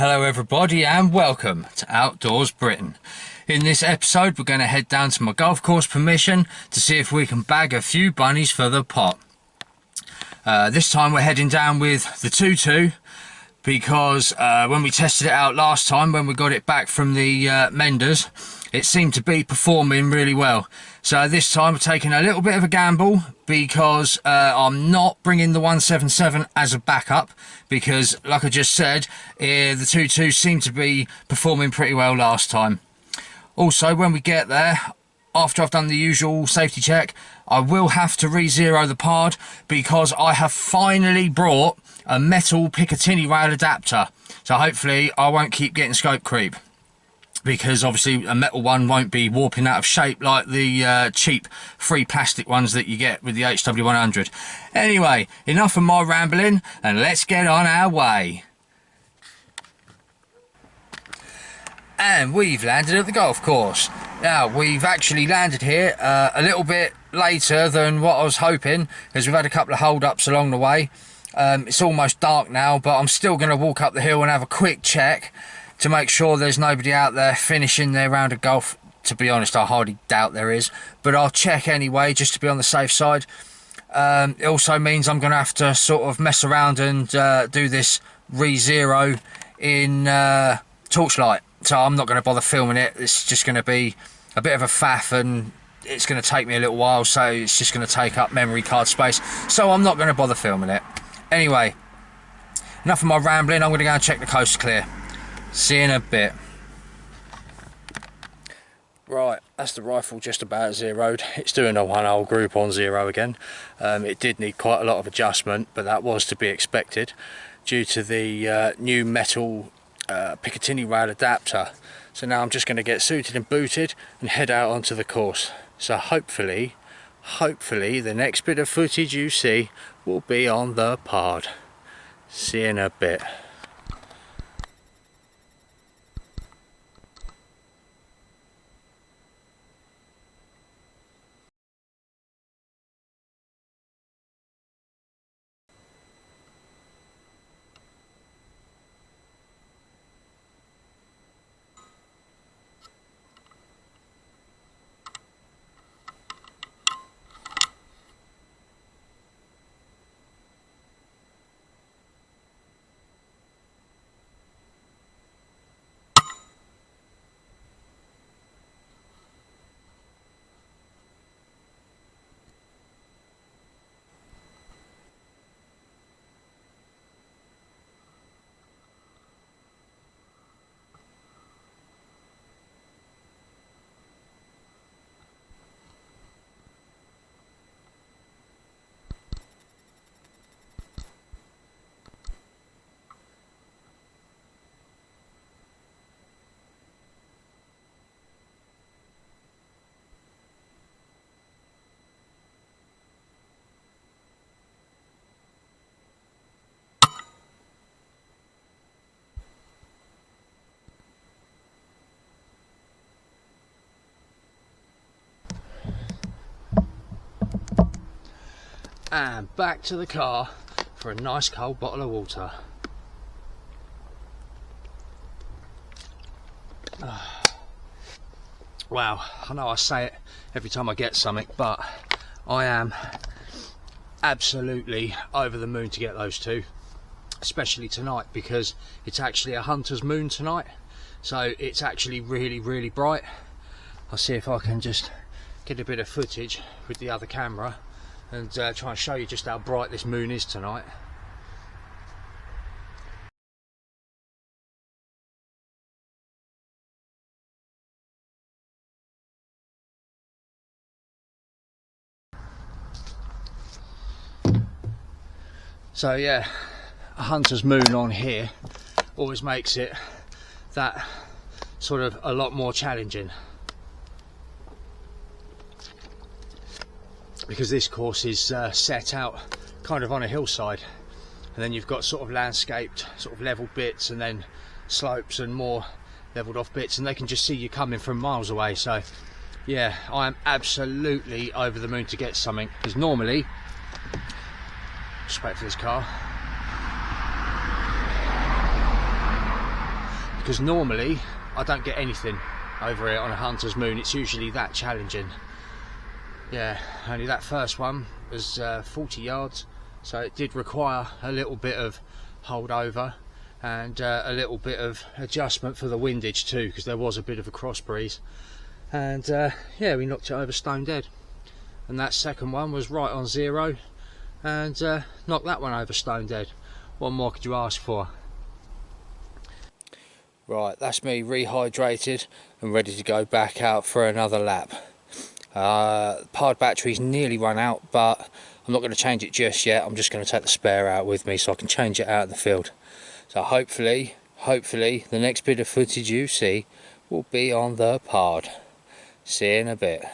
Hello everybody and welcome to Outdoors Britain. In this episode we're going to head down to my golf course permission to see if we can bag a few bunnies for the pot. This time we're heading down with the 2-2 because when we tested it out last time, when we got it back from the menders, it seemed to be performing really well. So this time we're taking a little bit of a gamble because I'm not bringing the 177 as a backup because, like I just said, the 2-2 seemed to be performing pretty well last time. Also, when we get there, after I've done the usual safety check, I will have to re-zero the pod because I have finally brought a metal Picatinni rail adapter. So hopefully I won't keep getting scope creep, because obviously a metal one won't be warping out of shape like the cheap free plastic ones that you get with the HW100. Anyway, enough of my rambling and let's get on our way. And we've landed at the golf course. Now, we've actually landed here a little bit later than what I was hoping, because we've had a couple of hold-ups along the way. It's almost dark now, but I'm still going to walk up the hill and have a quick check to make sure there's nobody out there finishing their round of golf. To be honest, I hardly doubt there is, but I'll check anyway just to be on the safe side. It also means I'm going to have to sort of mess around and do this re-zero in torchlight. So I'm not going to bother filming it. It's just going to be a bit of a faff and it's going to take me a little while, so it's just going to take up memory card space. So I'm not going to bother filming it. Anyway, enough of my rambling. I'm going to go and check the coast clear. See you in a bit. Right, that's the rifle just about zeroed. It's doing a one-hole group on zero again. It did need quite a lot of adjustment, but that was to be expected due to the new metal Picatinni rail adapter. So now I'm just going to get suited and booted and head out onto the course. So hopefully the next bit of footage you see will be on the pod. See you in a bit. And back to the car for a nice cold bottle of water. Wow, I know I say it every time I get something, but I am absolutely over the moon to get those two, especially tonight because it's actually a hunter's moon tonight, so it's actually really bright. I'll see if I can just get a bit of footage with the other camera and try and show you just how bright this moon is tonight. So yeah, a hunter's moon on here always makes it that sort of a lot more challenging, because this course is set out kind of on a hillside, and then you've got sort of landscaped sort of level bits and then slopes and more leveled off bits, and they can just see you coming from miles away. So yeah, I am absolutely over the moon to get something, because normally, just wait for this car, because normally I don't get anything over here on a hunter's moon. It's usually that challenging. Yeah, only that first one was 40 yards, so it did require a little bit of holdover and a little bit of adjustment for the windage too, because there was a bit of a cross breeze. And yeah, we knocked it over stone dead. And that second one was right on zero, and knocked that one over stone dead. What more could you ask for? Right, that's me rehydrated and ready to go back out for another lap. Pod battery's nearly run out, but I'm not going to change it just yet. I'm just going to take the spare out with me so I can change it out in the field. So hopefully the next bit of footage you see will be on the pod. See you in a bit.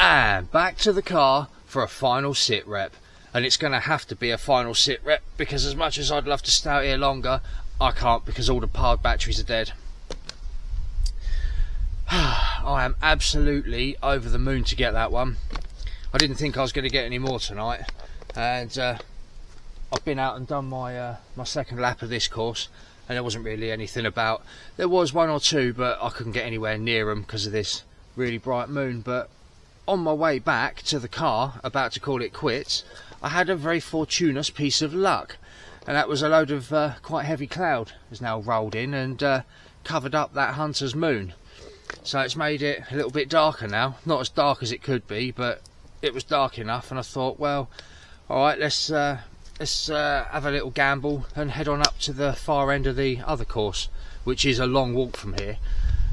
And back to the car for a final sit rep. And it's going to have to be a final sit rep, because as much as I'd love to stay out here longer, I can't, because all the pod batteries are dead. I am absolutely over the moon to get that one. I didn't think I was going to get any more tonight, and I've been out and done my my second lap of this course, and there wasn't really anything about. There was one or two, but I couldn't get anywhere near them because of this really bright moon. But on my way back to the car, about to call it quits, I had a very fortuitous piece of luck, and that was a load of quite heavy cloud has now rolled in and covered up that hunter's moon. So it's made it a little bit darker now. Not as dark as it could be, but it was dark enough, and I thought, well, alright, let's have a little gamble and head on up to the far end of the other course, which is a long walk from here.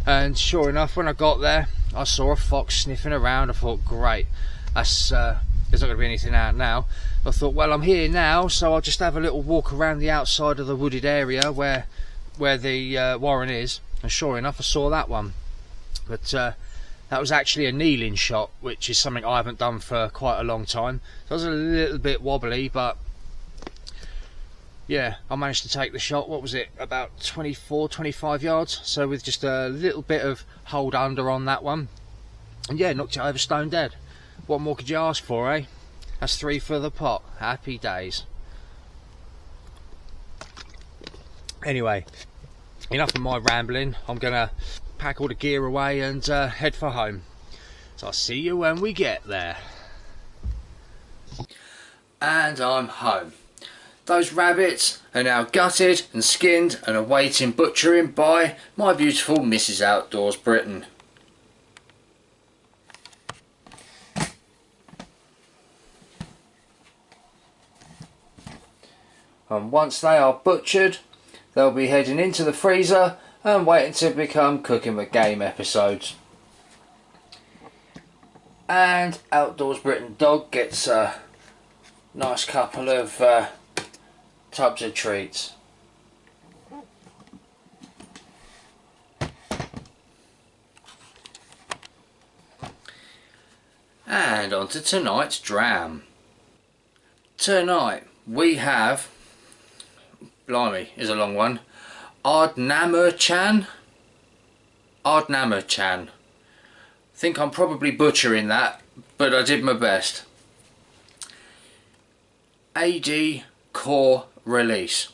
And sure enough, when I got there, I saw a fox sniffing around. I thought, great, that's there's not going to be anything out now. I thought, well, I'm here now, so I'll just have a little walk around the outside of the wooded area where the warren is. And sure enough, I saw that one. But that was actually a kneeling shot, which is something I haven't done for quite a long time. So I was a little bit wobbly, but yeah, I managed to take the shot. What was it, about 24-25 yards? So with just a little bit of hold under on that one, and yeah, knocked it over stone dead. What more could you ask for, eh? That's 3 for the pot. Happy days. Anyway, enough of my rambling. I'm gonna pack all the gear away and head for home. So I'll see you when we get there. And I'm home. Those rabbits are now gutted and skinned and awaiting butchering by my beautiful Mrs. Outdoors Britain. And once they are butchered, they'll be heading into the freezer and waiting to become cooking with game episodes. And Outdoors Britain dog gets a nice couple of tubs of treats. And on to tonight's dram. Tonight we have, blimey, is a long one, Ardnamurchan. I think I'm probably butchering that, but I did my best. AD core release,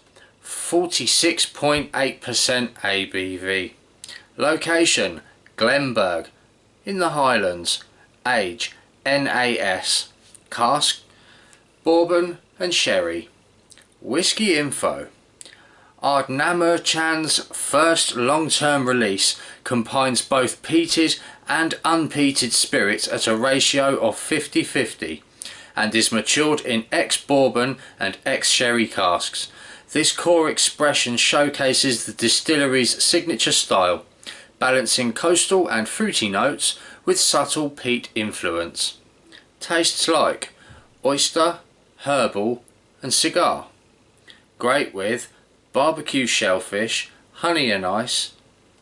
46.8% ABV. Location, Glenberg, in the Highlands. Age, NAS. Cask, bourbon and sherry. Whisky info. Ardnamurchan's first long-term release combines both peated and unpeated spirits at a ratio of 50-50 and is matured in ex-bourbon and ex-sherry casks. This core expression showcases the distillery's signature style, balancing coastal and fruity notes with subtle peat influence. Tastes like oyster, herbal and cigar. Great with barbecue shellfish, honey and ice,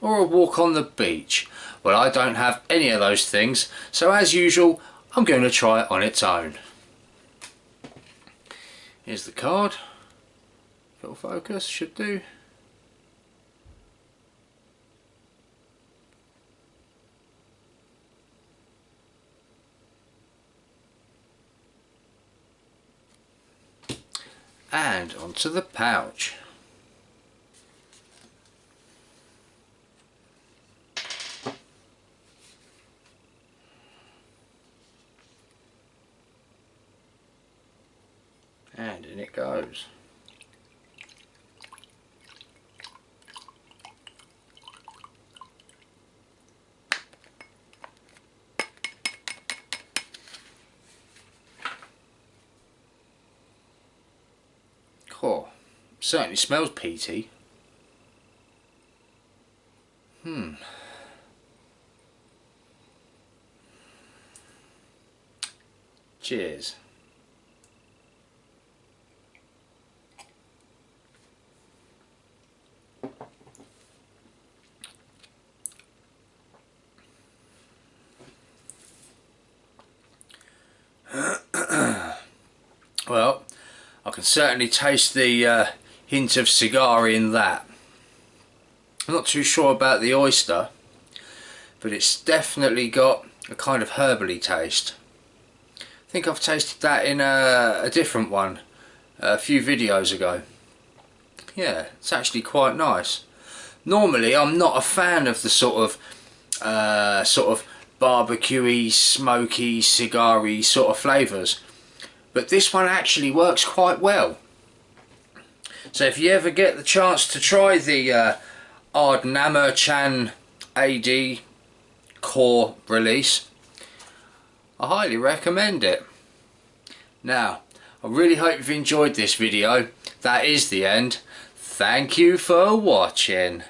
or a walk on the beach. Well, I don't have any of those things, so as usual I'm going to try it on its own. Here's the card. Full focus, should do. And onto the pouch. And in it goes. Oh, certainly smells peaty. Cheers. Well, I can certainly taste the hint of cigar in that. I'm not too sure about the oyster, but it's definitely got a kind of herbally taste. I think I've tasted that in a different one a few videos ago. Yeah, it's actually quite nice. Normally I'm not a fan of the sort of barbecuey, smoky, cigar-y sort of flavours, but this one actually works quite well. So if you ever get the chance to try the Ardnamur Chan AD core release, I highly recommend it. Now, I really hope you've enjoyed this video. That is the end. Thank you for watching.